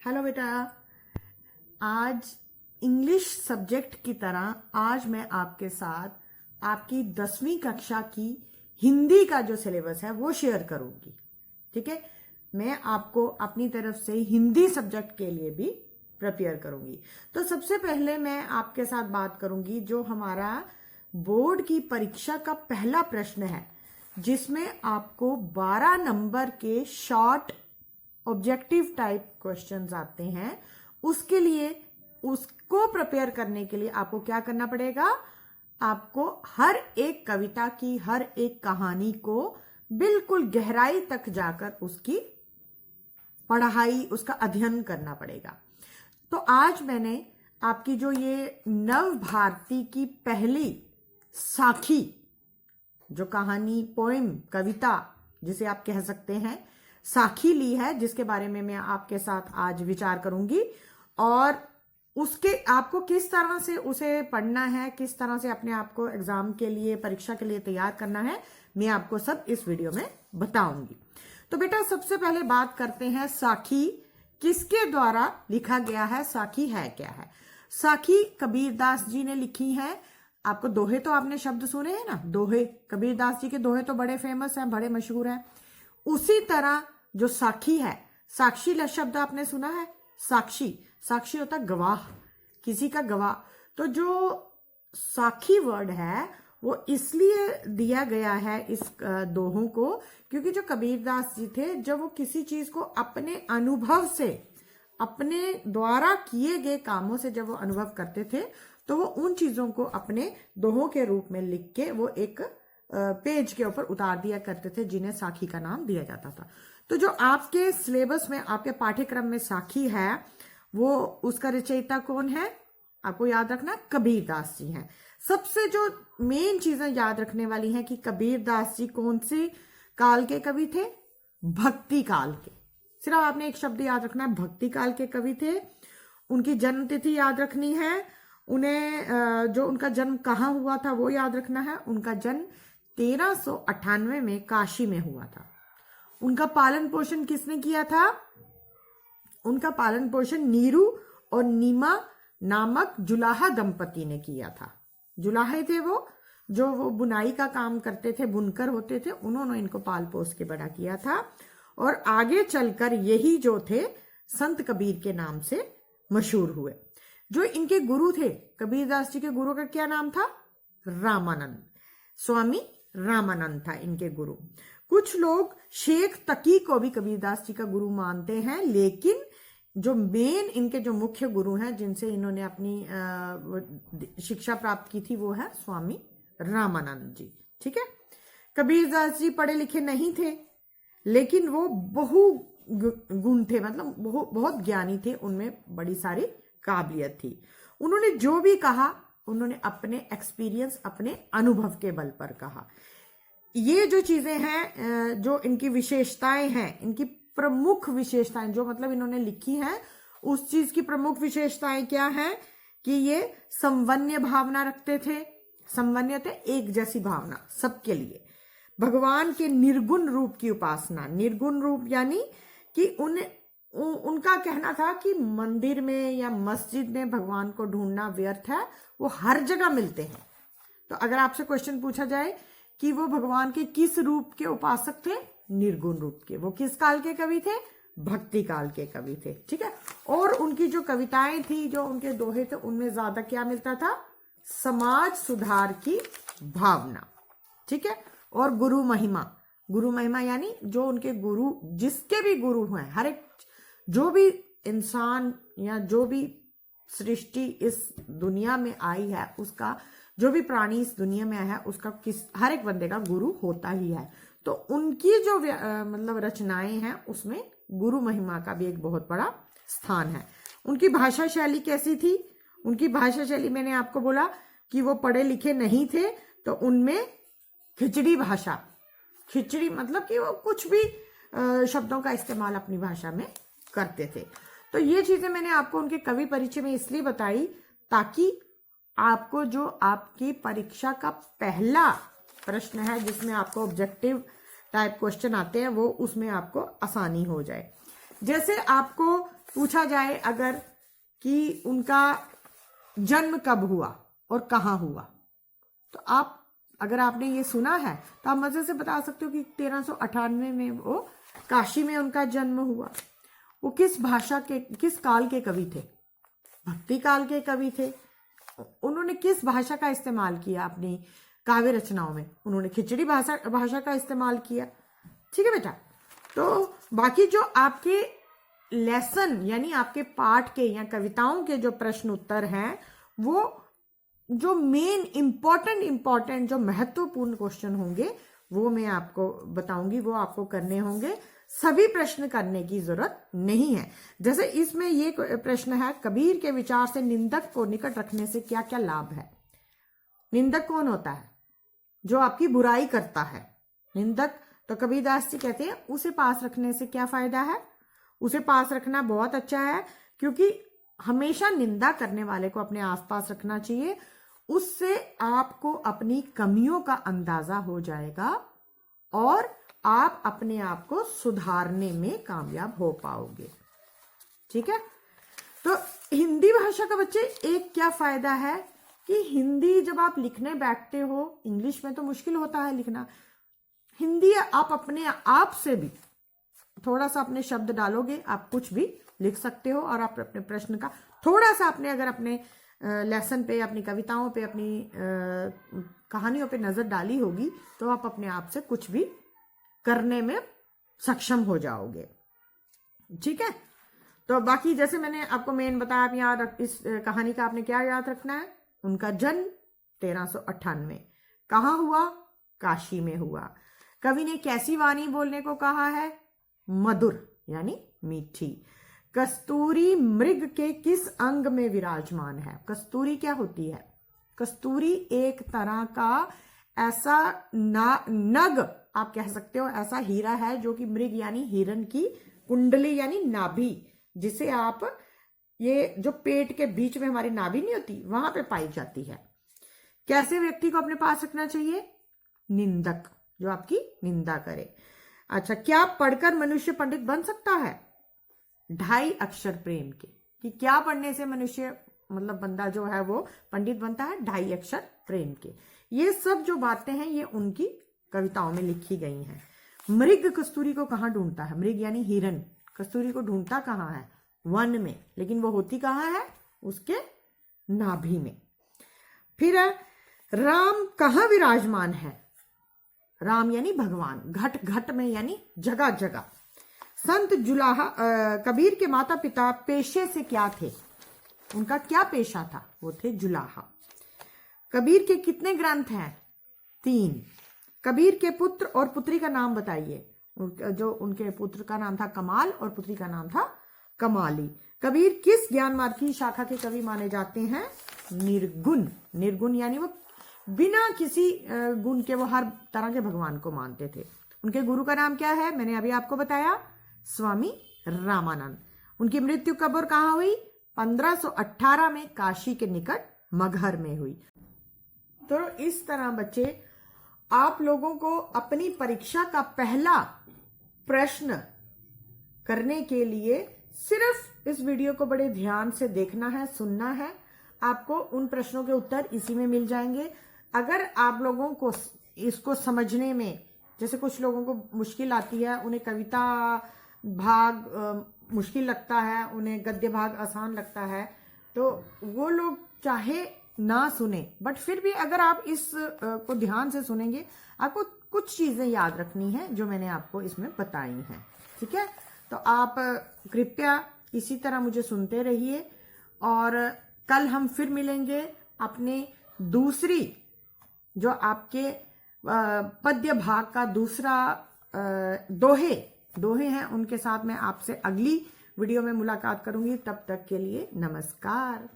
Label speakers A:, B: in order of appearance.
A: Hello बेटा, आज English subject की तरह आज मैं आपके साथ आपकी 10वीं कक्षा की हिंदी का जो सिलेबस है वो शेयर करूंगी। ठीक है, मैं आपको अपनी तरफ से हिंदी सब्जेक्ट के लिए भी प्रिपेयर करूंगी। तो सबसे पहले मैं आपके साथ बात करूंगी जो हमारा बोर्ड की परीक्षा का पहला प्रश्न है, जिसमें आपको 12 नंबर के शॉर्ट ऑब्जेक्टिव टाइप क्वेश्चंस आते हैं। उसके लिए उसको प्रिपेयर करने के लिए आपको क्या करना पड़ेगा? आपको हर एक कविता की, हर एक कहानी को बिल्कुल गहराई तक जाकर उसकी पढ़ाई, उसका अध्ययन करना पड़ेगा। तो आज मैंने आपकी जो ये नव भारती की पहली साखी जो कहानी, पोएम, कविता जिसे आप कह सकते हैं, साखी ली है, जिसके बारे में मैं आपके साथ आज विचार करूंगी। और उसके आपको किस तरह से उसे पढ़ना है, किस तरह से अपने आप को एग्जाम के लिए, परीक्षा के लिए तैयार करना है, मैं आपको सब इस वीडियो में बताऊंगी। तो बेटा सबसे पहले बात करते हैं साखी किसके द्वारा लिखा गया है, साखी है क्या है। साखी कबीरदास जी ने लिखी है। आपको दोहे तो आपने शब्द सुने हैं ना, दोहे, कबीरदास जी के दोहे तो बड़े फेमस हैं, बड़े मशहूर हैं। उसी तरह जो साखी है, साक्षी शब्द आपने सुना है। साक्षी, साक्षी होता गवाह, किसी का गवाह। तो जो साखी वर्ड है वो इसलिए दिया गया है इस दोहों को, क्योंकि जो कबीरदास जी थे, जब वो किसी चीज को अपने अनुभव से, अपने द्वारा किए गए कामों से जब वो अनुभव करते थे, तो वो उन चीजों को अपने दोहों के रूप में लिख के वो एक पेज के ऊपर उतार दिया करते थे, जिन्हें साखी का नाम दिया जाता था। तो जो आपके सिलेबस में, आपके पाठ्यक्रम में साखी है, वो उसका रचयिता कौन है आपको याद रखना, कबीरदास जी हैं। सबसे जो मेन चीजें याद रखने वाली हैं कि कबीरदास जी कौन से काल के कवि थे? भक्ति काल के। सिर्फ आपने एक शब्द याद रखना है, भक्ति काल के कवि थे। उनकी जन्म तिथि याद रखनी है। उन्हें जो उनका जन्म कहाँ हुआ था वो याद रखना है। उनका जन्म 1398 में काशी में हुआ था। उनका पालन पोषण किसने किया था? उनका पालन पोषण नीरू और नीमा नामक जुलाहा दंपति ने किया था। जुलाहे थे वो, जो वो बुनाई का काम करते थे, बुनकर होते थे, उन्होंने इनको पाल पोस के बड़ा किया था। और आगे चलकर यही जो थे संत कबीर के नाम से मशहूर हुए। जो इनके गुरु थे, कबीरदास जी के गुरु का क्या नाम था? रामानंद, स्वामी रामानंद था इनके गुरु। कुछ लोग शेख तकी को भी कबीरदास जी का गुरु मानते हैं, लेकिन जो मेन इनके जो मुख्य गुरु हैं, जिनसे इन्होंने अपनी शिक्षा प्राप्त की थी, वो है स्वामी रामानंद जी। ठीक है, कबीरदास जी पढ़े लिखे नहीं थे, लेकिन वो बहु गुण थे, मतलब बहुत ज्ञानी थे, उनमें बड़ी सारी काबिलियत थी। उन्होंने जो भी कहा, उन्होंने अपने एक्सपीरियंस, अपने अनुभव के बल पर कहा। ये जो चीजें हैं, जो इनकी विशेषताएं हैं, इनकी प्रमुख विशेषताएं जो मतलब इन्होंने लिखी हैं, उस चीज की प्रमुख विशेषताएं क्या है कि ये संवन्य भावना रखते थे। संवन्य थे एक जैसी भावना सबके लिए। भगवान के निर्गुण रूप की उपासना। निर्गुण रूप यानी कि उनका कहना था कि मंदिर में या मस्जिद में भगवान को ढूंढना व्यर्थ है, वो हर जगह मिलते हैं। तो अगर आपसे क्वेश्चन पूछा जाए कि वो भगवान के किस रूप के उपासक थे? निर्गुण रूप के। वो किस काल के कवि थे? भक्ति काल के कवि थे। ठीक है, और उनकी जो कविताएं थी, जो उनके दोहे थे, उनमें ज्यादा क्या मिलता था? समाज सुधार की भावना। ठीक है, और गुरु महिमा। गुरु महिमा यानी जो उनके गुरु, जिसके भी गुरु हैं, हर एक जो भी इंसान या जो भी सृष्टि इस दुनिया में आई है, उसका जो भी प्राणी इस दुनिया में आया है, उसका हर एक बंदे का गुरु होता ही है। तो उनकी जो मतलब रचनाएं हैं, उसमें गुरु महिमा का भी एक बहुत बड़ा स्थान है। उनकी भाषा शैली कैसी थी? उनकी भाषा शैली, मैंने आपको बोला कि वो पढ़े लिखे नहीं थे, तो उनमें खिचड़ी भाषा, खिचड़ी मतलब कि वो कुछ भी शब्दों का इस्तेमाल अपनी भाषा में करते थे। तो ये चीजें मैंने आपको उनके कवि परिचय में इसलिए बताई ताकि आपको जो आपकी परीक्षा का पहला प्रश्न है, जिसमें आपको ऑब्जेक्टिव टाइप क्वेश्चन आते हैं, वो उसमें आपको आसानी हो जाए। जैसे आपको पूछा जाए अगर कि उनका जन्म कब हुआ और कहाँ हुआ, तो आप अगर आपने ये सुना है तो आप मजे से बता सकते हो कि 1398 में वो काशी में उनका जन्म हुआ। वो किस भाषा के, किस काल के कवि थे? भक्ति काल के कवि थे। उन्होंने किस भाषा का इस्तेमाल किया अपनी काव्य रचनाओं में? उन्होंने खिचड़ी भाषा का इस्तेमाल किया। ठीक है बेटा। तो बाकी जो आपके लेसन यानी आपके पाठ के या कविताओं के जो प्रश्न उत्तर हैं, वो जो मेन इंपॉर्टेंट जो महत्वपूर्ण क्वेश्चन होंगे वो मैं आपको बताऊंगी, वो आपको करने होंगे। सभी प्रश्न करने की जरूरत नहीं है। जैसे इसमें ये प्रश्न है, कबीर के विचार से निंदक को निकट रखने से क्या क्या लाभ है? निंदक कौन होता है? जो आपकी बुराई करता है। निंदक तो कबीरदास जी कहते हैं उसे पास रखने से क्या फायदा है? उसे पास रखना बहुत अच्छा है, क्योंकि हमेशा निंदा करने वाले को अपने आसपास रखना चाहिए। उससे आपको अपनी कमियों का अंदाजा हो जाएगा और आप अपने आप को सुधारने में कामयाब हो पाओगे। ठीक है। तो हिंदी भाषा का बच्चे एक क्या फायदा है कि हिंदी जब आप लिखने बैठते हो, इंग्लिश में तो मुश्किल होता है लिखना, हिंदी आप अपने आप से भी थोड़ा सा अपने शब्द डालोगे, आप कुछ भी लिख सकते हो। और आप अपने प्रश्न का थोड़ा सा अपने अगर अपने लेसन पे, अपनी कविताओं पे, अपनी कहानियों पे नजर डाली होगी तो आप अपने आप से कुछ भी करने में सक्षम हो जाओगे। ठीक है। तो बाकी जैसे मैंने आपको मेन बताया, आप याद इस कहानी का आपने क्या याद रखना है? उनका जन्म 1398 कहाँ हुआ? काशी में हुआ। कवि ने कैसी वाणी बोलने को कहा है? मधुर यानी मीठी। कस्तूरी मृग के किस अंग में विराजमान है? कस्तूरी क्या होती है? कस्तूरी एक तरह का ऐसा नग आप कह सकते हो, ऐसा हीरा है जो कि मृग यानी हिरण की कुंडली यानी नाभि, जिसे आप ये जो पेट के बीच में हमारी नाभि नहीं होती वहां पे पाई जाती है। कैसे व्यक्ति को अपने पास रखना चाहिए? निंदक, जो आपकी निंदा करे। अच्छा, क्या पढ़कर मनुष्य पंडित बन सकता है? 2.5 अक्षर प्रेम के, कि क्या पढ़ने से मनुष्य मतलब बंदा जो है वो पंडित बनता है? 2.5 अक्षर प्रेम के। ये सब जो बातें हैं ये उनकी कविताओं में लिखी गई हैं। मृग कस्तूरी को कहाँ ढूंढता है? मृग यानी हिरन कस्तूरी को ढूंढता कहाँ है? वन में, लेकिन वो होती कहाँ है? उसके नाभि में। फिर राम कहाँ विराजमान है? राम यानी भगवान, घट घट में यानी जगह जगह। संत जुलाहा कबीर के माता पिता पेशे से क्या थे? उनका क्या पेशा था? वो थे जुलाहा। कबीर के कितने ग्रंथ हैं? 3। कबीर के पुत्र और पुत्री का नाम बताइए। जो उनके पुत्र का नाम था कमाल और पुत्री का नाम था कमाली। कबीर किस ज्ञान मार्ग की शाखा के कवि माने जाते हैं? निर्गुण। निर्गुण यानी वो बिना किसी गुण के वो हर तरह के भगवान को मानते थे। उनके गुरु का नाम क्या है? मैंने अभी आपको बताया, स्वामी रामानंद। उनकी मृत्यु कब और कहाँ हुई? 1518 में काशी के निकट मगहर में हुई। तो इस तरह बच्चे आप लोगों को अपनी परीक्षा का पहला प्रश्न करने के लिए सिर्फ इस वीडियो को बड़े ध्यान से देखना है, सुनना है। आपको उन प्रश्नों के उत्तर इसी में मिल जाएंगे। अगर आप लोगों को इसको समझने में, जैसे कुछ लोगों को मुश्किल आती है, उन्हें कविता भाग मुश्किल लगता है, उन्हें गद्य भाग आसान लगता है, तो वो लोग चाहे ना सुने, बट फिर भी अगर आप इस को ध्यान से सुनेंगे, आपको कुछ चीजें याद रखनी है जो मैंने आपको इसमें बताई हैं। ठीक है। तो आप कृपया इसी तरह मुझे सुनते रहिए और कल हम फिर मिलेंगे अपने दूसरी जो आपके पद्य भाग का दूसरा दोहे हैं, उनके साथ मैं आपसे अगली वीडियो में मुलाकात करूंगी। तब तक के लिए नमस्कार।